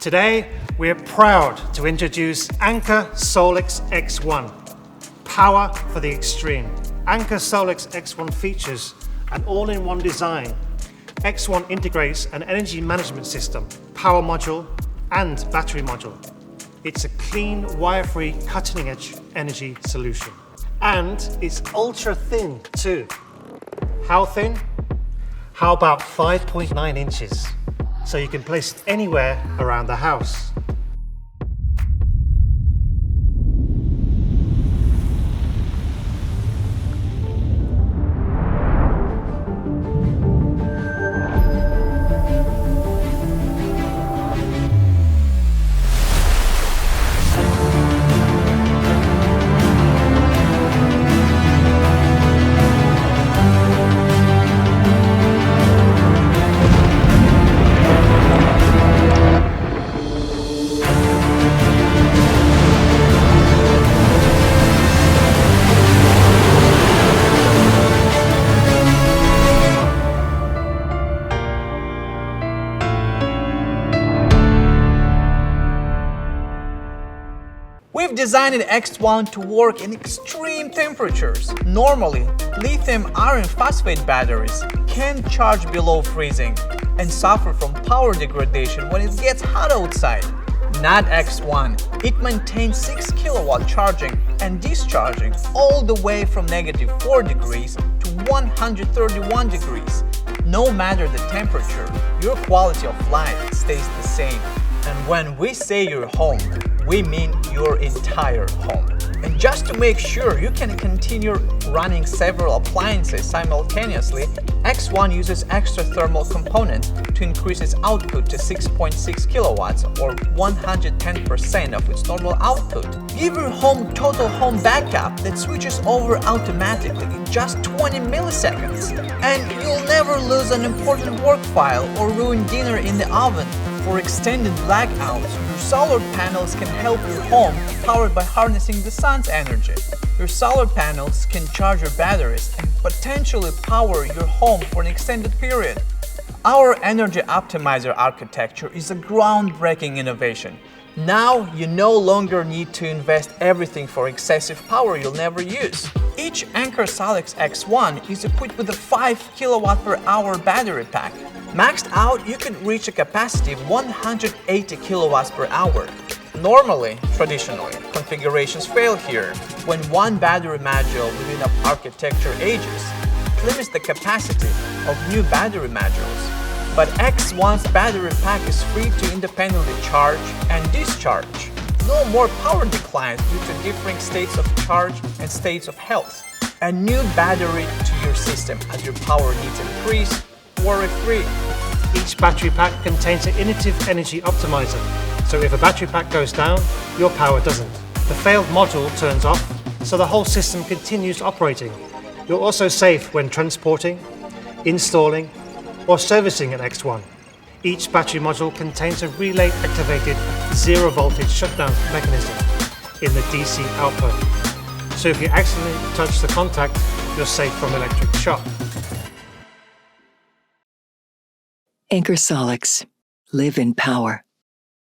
Today, we're proud to introduce Anker SOLIX X1, power for the extreme. Anker SOLIX X1 features an all-in-one design. X1 integrates an energy management system, power module, and battery module. It's a clean, wire-free, cutting-edge energy solution. And it's ultra-thin too. How thin? How about 5.9 inches? So you can place it anywhere around the house. We've designed the X1 to work in extreme temperatures. Normally, lithium iron phosphate batteries can charge below freezing and suffer from power degradation when it gets hot outside. Not X1. It maintains 6 kilowatt charging and discharging all the way from -4 degrees to 131 degrees. No matter the temperature, your quality of life stays the same. And when we say your home, we mean your entire home. And just to make sure you can continue running several appliances simultaneously, X1 uses extra thermal component to increase its output to 6.6 kilowatts or 110% of its normal output. Give your home total home backup that switches over automatically in just 20 milliseconds. And you'll never lose an important work file or ruin dinner in the oven. For extended blackouts, your solar panels can help your home powered by harnessing the sun's energy. Your solar panels can charge your batteries and potentially power your home for an extended period. Our energy optimizer architecture is a groundbreaking innovation. Now you no longer need to invest everything for excessive power you'll never use. Each Anker SOLIX X1 is equipped with a 5 kilowatt per hour battery pack. Maxed out, you can reach a capacity of 180 kilowatts per hour. Normally, traditionally, configurations fail here when one battery module within an architecture ages. It limits the capacity of new battery modules. But X1's battery pack is free to independently charge and discharge. No more power declines due to differing states of charge and states of health. A new battery to your system as your power needs increase, worry-free. Each battery pack contains an innovative energy optimizer, so if a battery pack goes down, your power doesn't. The failed module turns off, so the whole system continues operating. You're also safe when transporting, installing, or servicing an X1. Each battery module contains a relay-activated zero-voltage shutdown mechanism in the DC output. So if you accidentally touch the contact, you're safe from electric shock. Anker SOLIX. Live in power.